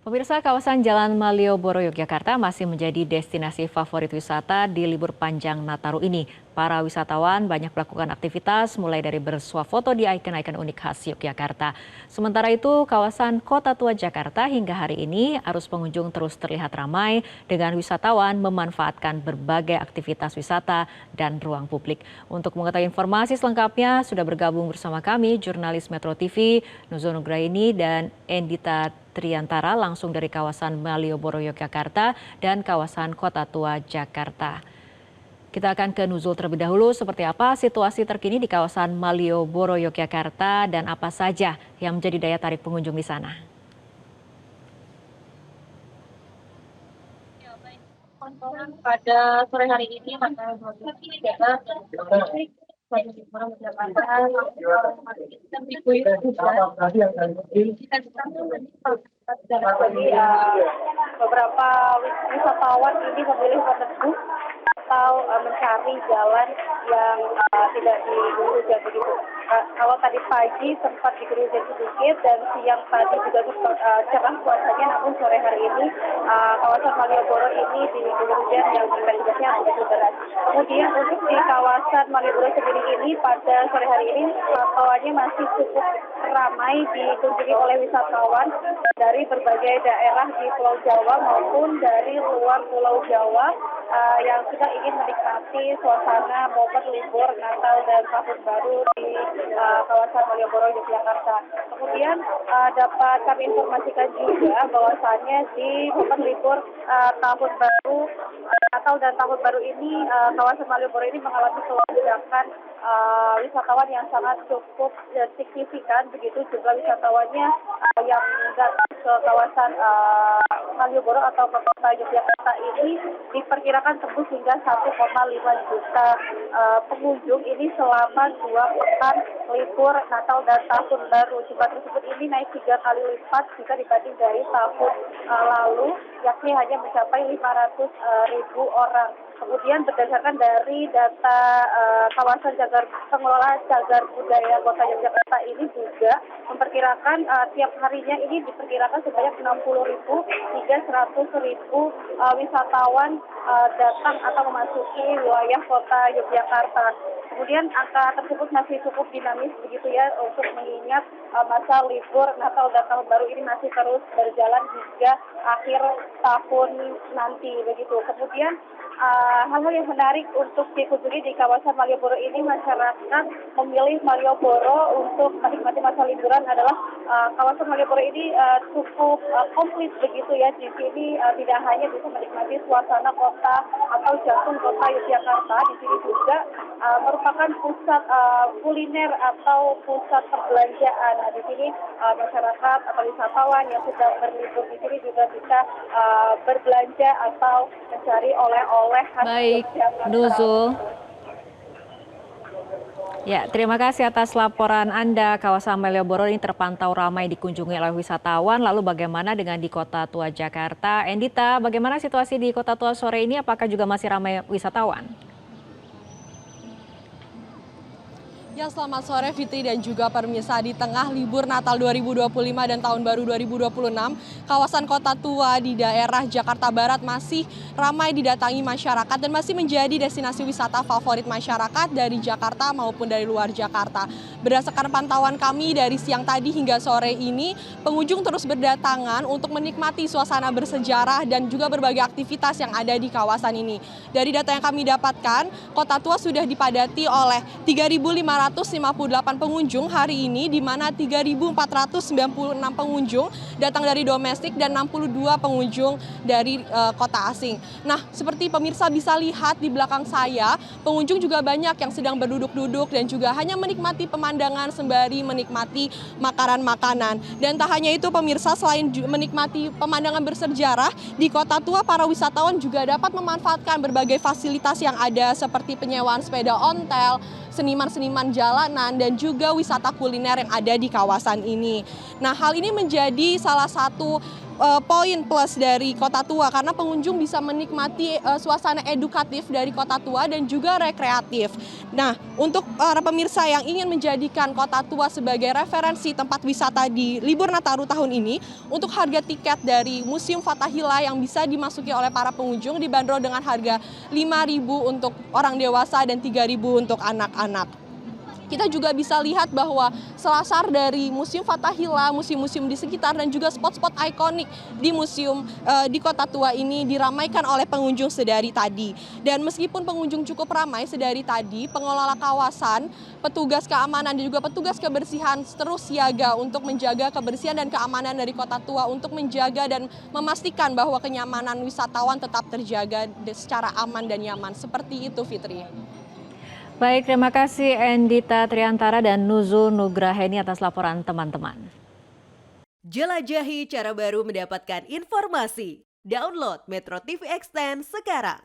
Pemirsa, kawasan Jalan Malioboro, Yogyakarta masih menjadi destinasi favorit wisata di libur panjang Nataru ini. Para wisatawan banyak melakukan aktivitas mulai dari bersuah foto di ikon-ikon unik khas Yogyakarta. Sementara itu, kawasan Kota Tua Jakarta hingga hari ini arus pengunjung terus terlihat ramai dengan wisatawan memanfaatkan berbagai aktivitas wisata dan ruang publik. Untuk mengetahui informasi selengkapnya, sudah bergabung bersama kami jurnalis Metro TV, Nuzul Nugraini dan Endita Triantara langsung dari kawasan Malioboro, Yogyakarta dan kawasan Kota Tua, Jakarta. Kita akan ke Nuzul terlebih dahulu, seperti apa situasi terkini di kawasan Malioboro, Yogyakarta dan apa saja yang menjadi daya tarik pengunjung di sana. Pada sore hari ini tanggal 23 beberapa wisatawan ini memilih meneduh atau mencari jalan yang tidak diguyur hujan begitu. Kalau tadi pagi sempat diguyur hujan sedikit dan siang tadi juga sempat cerah cuacanya, namun sore hari ini kawasan Malioboro ini diguyur hujan yang intensitasnya begitu deras. Kemudian untuk di kawasan Malioboro sendiri ini pada sore hari ini pantauannya masih cukup ramai dikunjungi oleh wisatawan dari berbagai daerah di Pulau Jawa maupun dari luar Pulau Jawa yang sudah ingin menikmati suasana momen libur Natal dan Tahun Baru di kawasan Malioboro, Yogyakarta. Kemudian dapat kami informasikan juga bahwasannya di momen libur Tahun Baru Natal dan Tahun Baru ini kawasan Malioboro ini mengalami lonjakan wisatawan yang sangat cukup signifikan, begitu jumlah wisatawannya yang datang ke kawasan Malioboro atau kota Yogyakarta ini diperkirakan tembus hingga 1,5 juta pengunjung ini selama 2 pekan libur Natal dan Tahun Baru. Jumlah tersebut ini naik 3 kali lipat jika dibanding dari tahun lalu, yakni hanya mencapai 500.000 orang. Kemudian berdasarkan dari data kawasan pengelola cagar budaya Kota Yogyakarta ini juga memperkirakan tiap harinya ini diperkirakan sebanyak 60.000 hingga 100.000 wisatawan datang atau memasuki wilayah Kota Yogyakarta. Kemudian angka tersebut masih cukup dinamis begitu ya, untuk mengingat masa libur Natal dan Tahun Baru ini masih terus berjalan hingga akhir tahun nanti begitu. Kemudian hal-hal yang menarik untuk dikunjungi di kawasan Malioboro ini, masyarakat memilih Malioboro untuk menikmati masa liburan adalah kawasan Malioboro ini cukup komplit begitu ya. Di sini tidak hanya bisa menikmati suasana kota atau jantung kota Yogyakarta, di sini juga merupakan pusat kuliner atau pusat perbelanjaan. Nah, di sini masyarakat atau wisatawan yang sedang berlibur di sini juga bisa berbelanja atau mencari oleh-oleh. Baik, Nuzul. Ya, terima kasih atas laporan Anda. Kawasan Malioboro ini terpantau ramai dikunjungi oleh wisatawan. Lalu bagaimana dengan di Kota Tua Jakarta? Endita, bagaimana situasi di Kota Tua sore ini? Apakah juga masih ramai wisatawan? Ya, selamat sore Fitri dan juga pemirsa. Di tengah libur Natal 2025 dan Tahun Baru 2026, kawasan Kota Tua di daerah Jakarta Barat masih ramai didatangi masyarakat dan masih menjadi destinasi wisata favorit masyarakat dari Jakarta maupun dari luar Jakarta. Berdasarkan pantauan kami dari siang tadi hingga sore ini, pengunjung terus berdatangan untuk menikmati suasana bersejarah dan juga berbagai aktivitas yang ada di kawasan ini. Dari data yang kami dapatkan, Kota Tua sudah dipadati oleh 3.558 pengunjung hari ini, di mana 3.496 pengunjung datang dari domestik dan 62 pengunjung dari kota asing. Nah, seperti pemirsa bisa lihat di belakang saya, pengunjung juga banyak yang sedang berduduk-duduk dan juga hanya menikmati pemandangan sembari menikmati makanan-makanan. Dan tak hanya itu pemirsa, selain menikmati pemandangan bersejarah, di Kota Tua para wisatawan juga dapat memanfaatkan berbagai fasilitas yang ada seperti penyewaan sepeda ontel, seniman-seniman jalanan, dan juga wisata kuliner yang ada di kawasan ini. Nah, hal ini menjadi salah satu poin plus dari Kota Tua karena pengunjung bisa menikmati suasana edukatif dari Kota Tua dan juga rekreatif. Nah, untuk para pemirsa yang ingin menjadikan Kota Tua sebagai referensi tempat wisata di libur Nataru tahun ini, untuk harga tiket dari Museum Fathahillah yang bisa dimasuki oleh para pengunjung dibanderol dengan harga Rp5.000 untuk orang dewasa dan Rp3.000 untuk anak-anak. Kita juga bisa lihat bahwa selasar dari Museum Fathahillah, museum-museum di sekitar dan juga spot-spot ikonik di museum di Kota Tua ini diramaikan oleh pengunjung sedari tadi. Dan meskipun pengunjung cukup ramai sedari tadi, pengelola kawasan, petugas keamanan dan juga petugas kebersihan terus siaga untuk menjaga kebersihan dan keamanan dari Kota Tua untuk menjaga dan memastikan bahwa kenyamanan wisatawan tetap terjaga secara aman dan nyaman. Seperti itu, Fitri. Baik, terima kasih Endita Triantara dan Nuzul Nugraheni atas laporan teman-teman. Jelajahi cara baru mendapatkan informasi. Download Metro TV Extend sekarang.